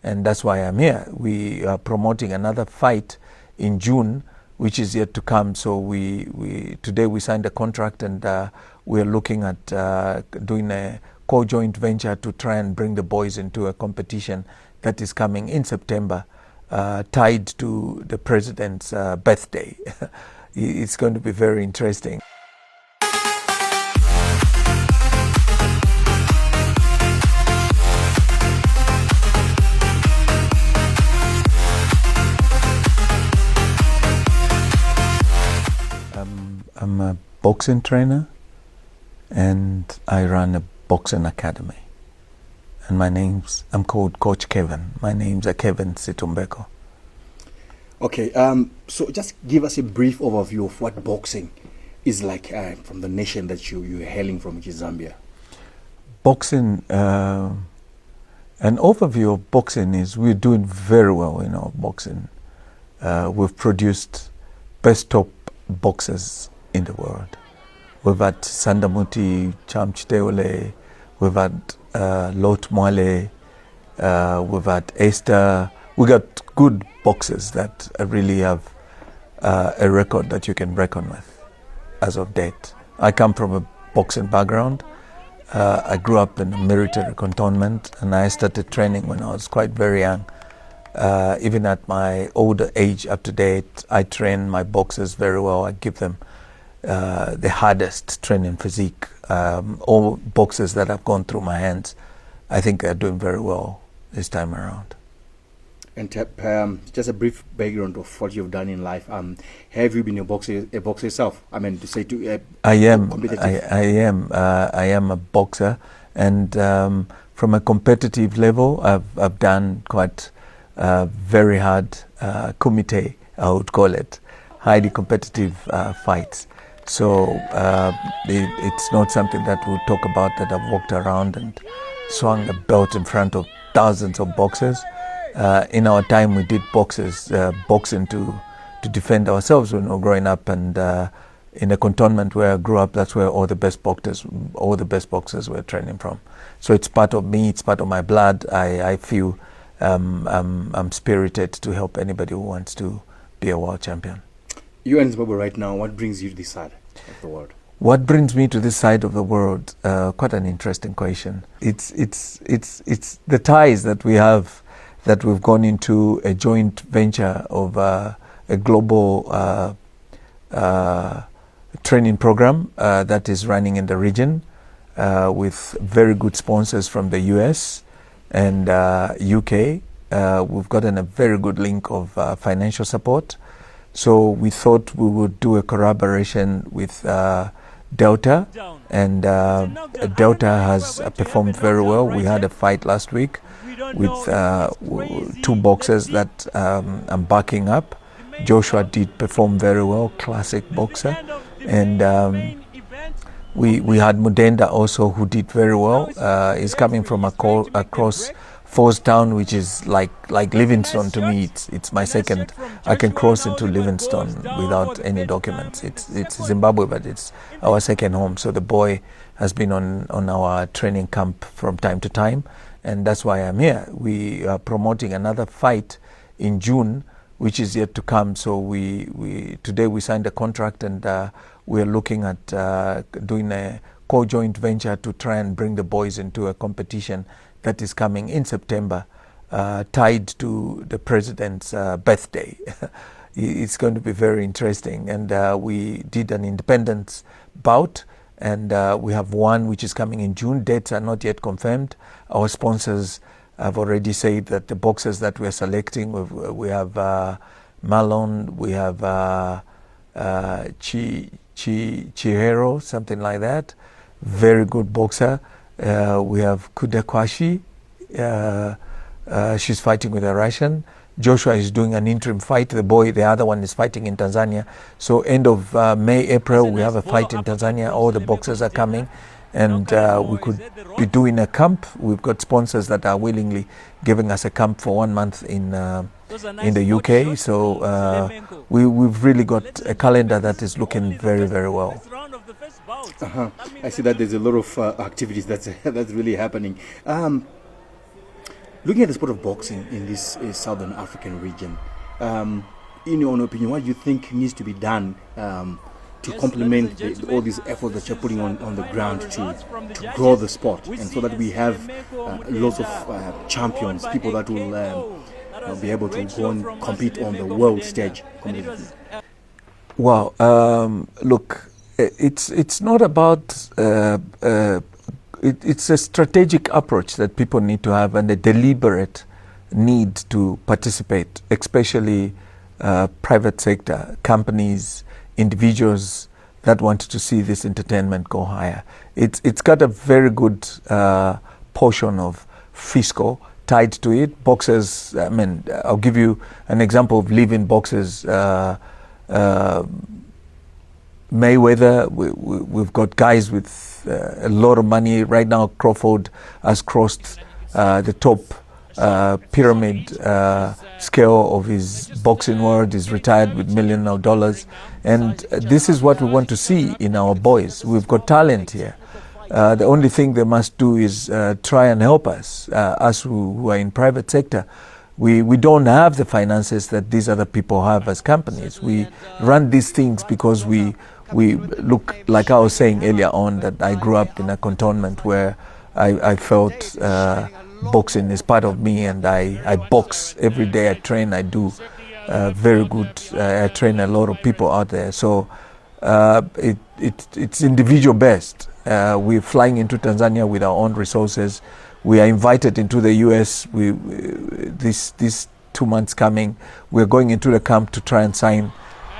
and that's why I'm here. We are promoting another fight in June, which is yet to come. So today we signed a contract, and we're looking at doing a co-joint venture to try and bring the boys into a competition that is coming in September, tied to the president's birthday. It's going to be very interesting. I'm a boxing trainer, and I run a boxing academy. And I'm called Coach Kevin. My name's Kevin Situmbeko. Okay, so just give us a brief overview of what boxing is like from the nation that you're hailing from, which is Zambia. Boxing, an overview of boxing is we're doing very well in our boxing. We've produced best top boxers in the world. We've had Sandamuti, Chamchiteole, we've had Lot Mwale, we've had Esther. We got good boxers that really have a record that you can reckon with as of date. I come from a boxing background. I grew up in a military cantonment, and I started training when I was quite very young. Even at my older age, up to date, I train my boxers very well. I give them the hardest training physique. All boxers that have gone through my hands, I think they're doing very well this time around. And just a brief background of what you've done in life. Have you been a boxer yourself? I mean, to say to I am a boxer, and from a competitive level, I've done quite very hard kumite, I would call it, highly competitive fights. So it's not something that we'll talk about, that I've walked around and swung a belt in front of thousands of boxers. In our time, we did boxing to defend ourselves when we were growing up, and in the cantonment where I grew up, that's where all the best boxers were training from. So it's part of me, it's part of my blood. I feel I'm spirited to help anybody who wants to be a world champion. You're in Zimbabwe right now. What brings you to this side of the world? What brings me to this side of the world? Quite an interesting question. It's the ties that we have, that we've gone into a joint venture of a global training program that is running in the region with very good sponsors from the US and UK. We've gotten a very good link of financial support. So we thought we would do a collaboration with Delta, and Delta has performed very well. We had a fight last week with two boxers that I'm backing up. Joshua did perform very well, classic boxer, and we had Mudenda also, who did very well. He's coming from across Falls Town, which is like Livingstone to me. It's my second. I can cross into Livingstone without any documents. It's Zimbabwe, but it's our second home. So the boy has been on our training camp from time to time, and that's why I'm here. We are promoting another fight in June, which is yet to come. So today we signed a contract, and we're looking at doing a co-joint venture to try and bring the boys into a competition that is coming in September, tied to the president's birthday. It's going to be very interesting. And we did an independence bout, and we have one which is coming in June. Dates are not yet confirmed. Our sponsors have already said that the boxers that we're selecting, we have Malone, we have Chihiro, something like that. Very good boxer. We have Kudakwashi. She's fighting with a Russian. Joshua is doing an interim fight. The other one is fighting in Tanzania. So end of May, April, we have a fight in Tanzania. All the boxers are coming, and we could be doing a camp. We've got sponsors that are willingly giving us a camp for 1 month in the UK. So we've really got a calendar that is looking very, very well. I see that there's a lot of activities that's really happening. Looking at the sport of boxing in this Southern African region, in your own opinion, what do you think needs to be done to complement all these efforts that you're putting on the ground to grow the sport, and so that we have lots of champions, people that will be able to go and compete on the world stage competitively? Well, look, it's not about it's a strategic approach that people need to have, and a deliberate need to participate, especially private sector companies, individuals that want to see this entertainment go higher. It's got a very good portion of fiscal tied to it. Boxers, I mean, I'll give you an example of living boxers. Mayweather, we've got guys with a lot of money. Right now, Crawford has crossed the top pyramid scale of his boxing world. He's retired with millions of dollars. And this is what we want to see in our boys. We've got talent here. The only thing they must do is try and help us, us who are in private sector. We don't have the finances that these other people have as companies. We run these things because we look, like I was saying earlier on, that I grew up in a cantonment where I felt boxing is part of me, and I box every day. I train, I do very good. I train a lot of people out there. So it's individual based. We're flying into Tanzania with our own resources. We are invited into the US. This 2 months coming, we're going into the camp to try and sign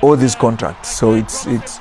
all these contracts. So it's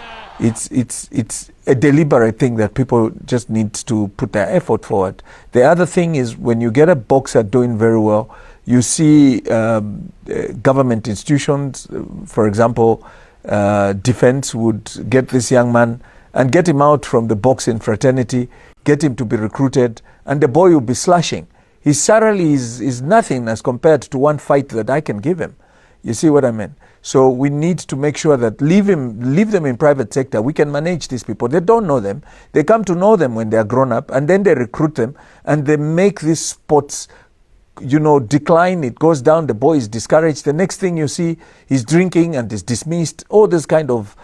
a deliberate thing that people just need to put their effort forward. The other thing is, when you get a boxer doing very well, you see government institutions, for example, defense would get this young man and get him out from the boxing fraternity, get him to be recruited, and the boy will be slashing. His salary is nothing as compared to one fight that I can give him. You see what I mean? So we need to make sure that leave them in private sector. We can manage these people. They don't know them. They come to know them when they are grown up, and then they recruit them, and they make these sports, decline. It goes down. The boy is discouraged. The next thing you see, he's drinking and is dismissed. All this kind of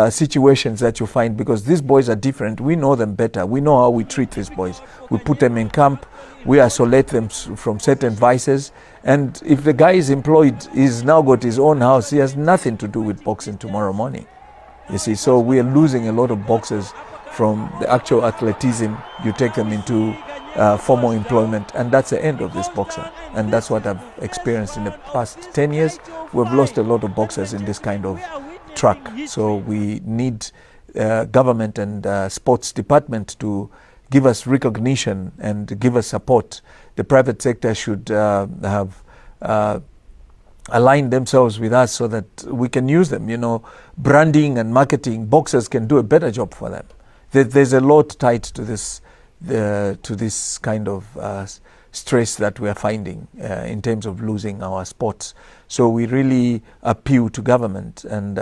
situations that you find, because these boys are different. We know them better. We know how we treat these boys. We put them in camp. We isolate them from certain vices. And if the guy is employed, he's now got his own house. He has nothing to do with boxing tomorrow morning. You see, so we are losing a lot of boxers from the actual athleticism. You take them into formal employment, and that's the end of this boxer. And that's what I've experienced in the past 10 years. We've lost a lot of boxers in this kind of track. So we need government and sports department to give us recognition and give us support. The private sector should have aligned themselves with us so that we can use them. Branding and marketing, boxers can do a better job for them. There's a lot tied to this kind of stress that we are finding in terms of losing our sports. So we really appeal to government and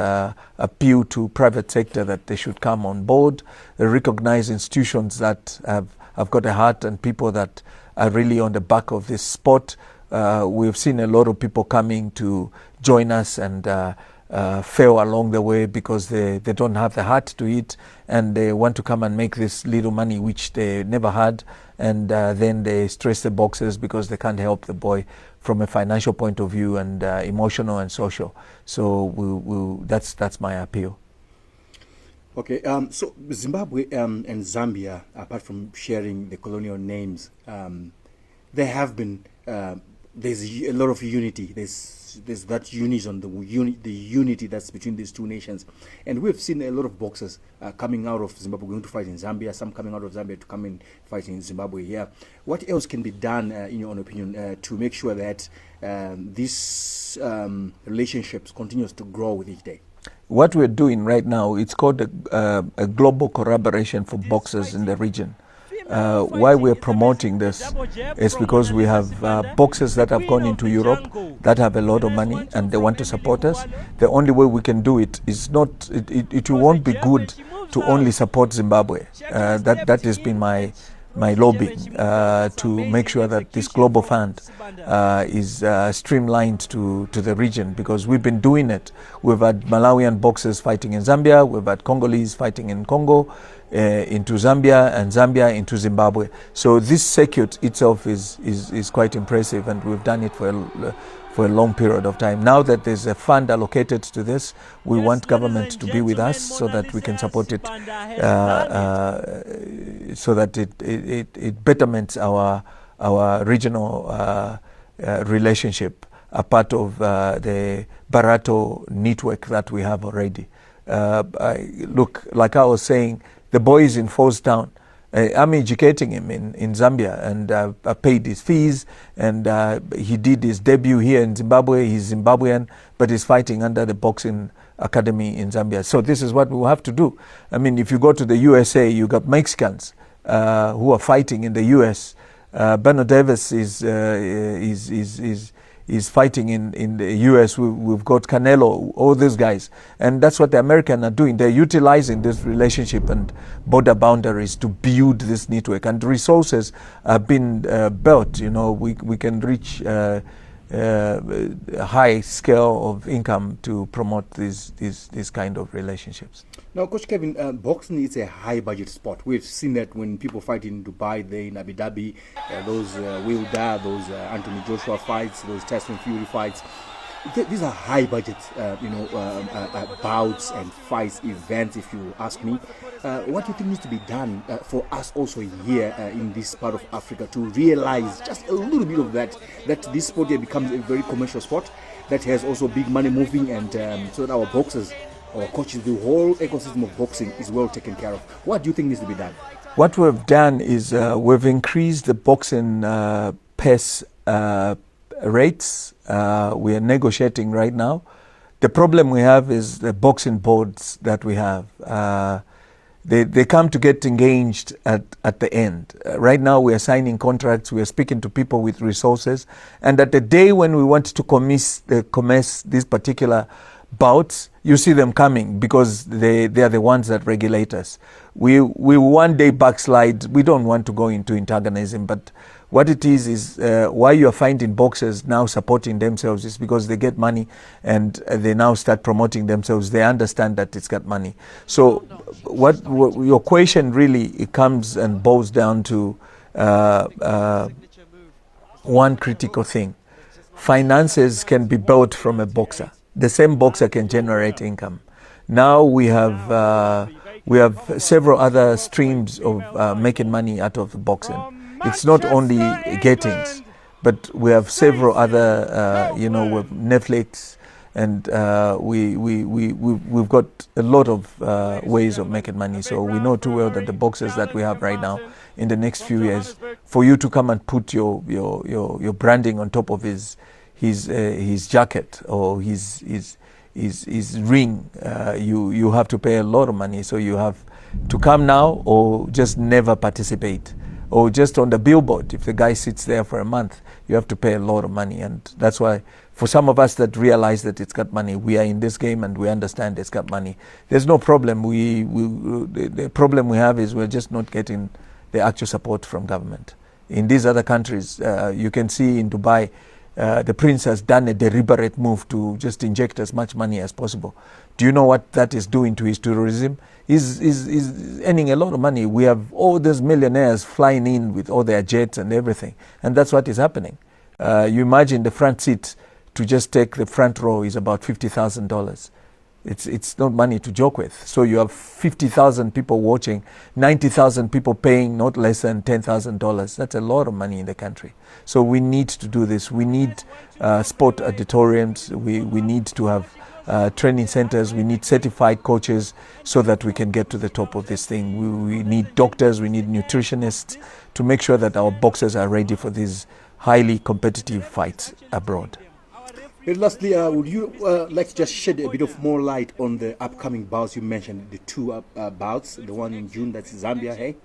appeal to private sector that they should come on board, recognize institutions that have got a heart and people that are really on the back of this sport. We've seen a lot of people coming to join us and fail along the way because they don't have the heart to it, and they want to come and make this little money which they never had, and then they stress the boxers because they can't help the boy from a financial point of view and emotional and social. So that's my appeal. Okay, so Zimbabwe and Zambia, apart from sharing the colonial names, there have been there's a lot of unity. There's that unison, the unity that's between these two nations, and we've seen a lot of boxers coming out of Zimbabwe going to fight in Zambia, some coming out of Zambia to come and fight in Zimbabwe here. What else can be done, in your own opinion, to make sure that these relationships continues to grow with each day? What we're doing right now, it's called a global collaboration for boxers in the region. Why we're promoting this is because we have boxers that have gone into Europe that have a lot of money and they want to support us. The only way we can do it is not, it won't be good to only support Zimbabwe. That has been my my lobbying to make sure that this global fund is streamlined to the region, because we've been doing it. We've had Malawian boxers fighting in Zambia, we've had Congolese fighting in Congo, into Zambia, and Zambia into Zimbabwe. So this circuit itself is quite impressive, and we've done it for a long period of time. Now that there's a fund allocated to this, we want government to be with us so that we can support it, so that it betterments our regional relationship, a part of the Barato network that we have already. Look, like I was saying, the boy is in Falls Town. I'm educating him in Zambia, and I paid his fees, and he did his debut here in Zimbabwe. He's Zimbabwean, but he's fighting under the boxing academy in Zambia. So this is what we have to do. I mean, if you go to the USA, you got Mexicans who are fighting in the US. Beno Davis is fighting in the US. We've got Canelo, all these guys. And that's what the Americans are doing. They're utilizing this relationship and border boundaries to build this network. And resources have been built. You know, we can reach a high scale of income to promote these kind of relationships. Now, Coach Kevin, boxing is a high-budget sport. We've seen that when people fight in Dubai, there in Abu Dhabi, those Wilder, those Anthony Joshua fights, those Tyson Fury fights. These are high-budget, bouts and fights, events, if you ask me. What do you think needs to be done for us also here in this part of Africa to realize just a little bit of that this sport here becomes a very commercial sport that has also big money moving, and so that our boxers, our coaches, the whole ecosystem of boxing is well taken care of? What do you think needs to be done? What we've done is we've increased the boxing pace rates. We are negotiating right now. The problem we have is the boxing boards that we have. They come to get engaged at the end. Right now we are signing contracts, we are speaking to people with resources, and at the day when we want to commence these particular bouts, you see them coming, because they are the ones that regulate us. We one day backslide. We don't want to go into antagonism, but what it is why you are finding boxers now supporting themselves is because they get money, and they now start promoting themselves. They understand that it's got money. So what your question really, it comes and boils down to one critical thing. Finances can be built from a boxer. The same boxer can generate income. Now we have several other streams of making money out of boxing. It's not only gettings, but we have several other, with Netflix, and we've got a lot of ways of making money. So we know too well that the boxers that we have right now, in the next few years, for you to come and put your branding on top of his jacket or his ring, you have to pay a lot of money. So you have to come now, or just never participate, or just on the billboard. If the guy sits there for a month, you have to pay a lot of money. And that's why for some of us that realize that it's got money, we are in this game and we understand it's got money. There's no problem. The problem we have is we're just not getting the actual support from government. In these other countries, you can see in Dubai, the prince has done a deliberate move to just inject as much money as possible. Do you know what that is doing to his tourism? He's earning a lot of money. We have all these millionaires flying in with all their jets and everything. And that's what is happening. You imagine the front seat to just take the front row is about $50,000. It's not money to joke with. So you have 50,000 people watching, 90,000 people paying not less than $10,000. That's a lot of money in the country. So we need to do this. We need sport auditoriums. We need to have training centers. We need certified coaches so that we can get to the top of this thing. We need doctors. We need nutritionists to make sure that our boxers are ready for these highly competitive fights abroad. And lastly, would you like to just shed a bit of more light on the upcoming bouts you mentioned, the two bouts, the one in June, that's Zambia, hey?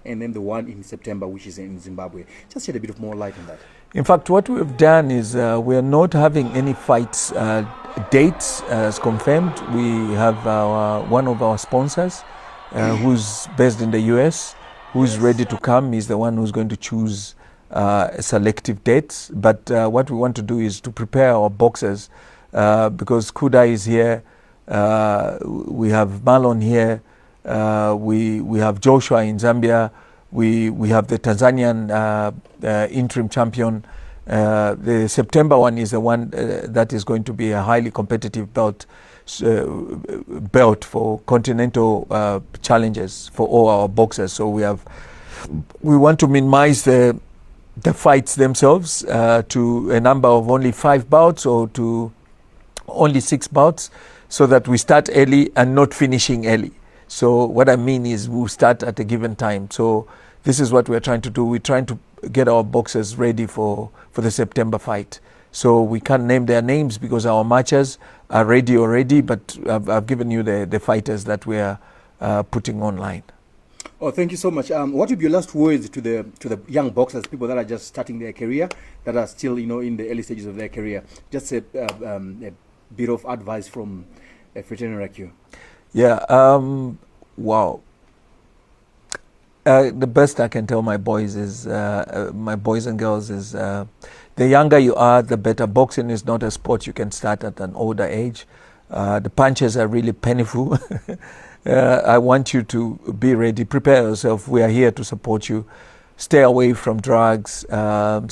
And then the one in September, which is in Zimbabwe. Just shed a bit of more light on that. In fact, what we've done is we are not having any fights dates as confirmed. We have one of our sponsors who's based in the US. who's ready to come is the one who's going to choose selective dates. But what we want to do is to prepare our boxers because Kuda is here, we have Marlon here, we have Joshua in Zambia, we have the Tanzanian interim champion. The September one is the one that is going to be a highly competitive belt for continental challenges for all our boxers. So we want to minimize the fights themselves to a number of only 5 bouts or to only 6 bouts, so that we start early and not finishing early. So what I mean is we'll start at a given time. So this is what we're trying to do. We're trying to get our boxers ready for the September fight. So we can't name their names because our matches are ready already, but I've given you the fighters that we are putting online. Oh, thank you so much. What would be your last words to the young boxers, people that are just starting their career, that are still, in the early stages of their career? Just a bit of advice from a veteran like you. Yeah. Wow. The best I can tell my boys is, my boys and girls is, the younger you are, the better. Boxing is not a sport you can start at an older age. The punches are really painful. I want you to be ready. Prepare yourself. We are here to support you. Stay away from drugs.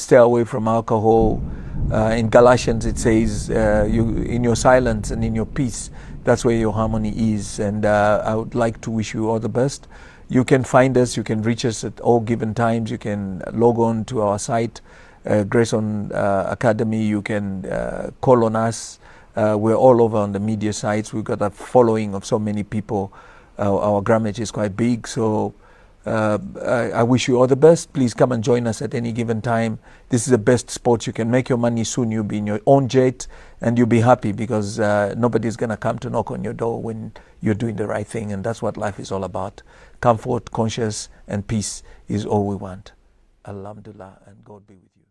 Stay away from alcohol. In Galatians it says, in your silence and in your peace, that's where your harmony is. And I would like to wish you all the best. You can find us. You can reach us at all given times. You can log on to our site, Grayson Academy. You can call on us. We're all over on the media sites. We've got a following of so many people. Our grammage is quite big. So I wish you all the best. Please come and join us at any given time. This is the best sport. You can make your money soon. You'll be in your own jet and you'll be happy because nobody's going to come to knock on your door when you're doing the right thing. And that's what life is all about. Comfort, conscience, and peace is all we want. Alhamdulillah, and God be with you.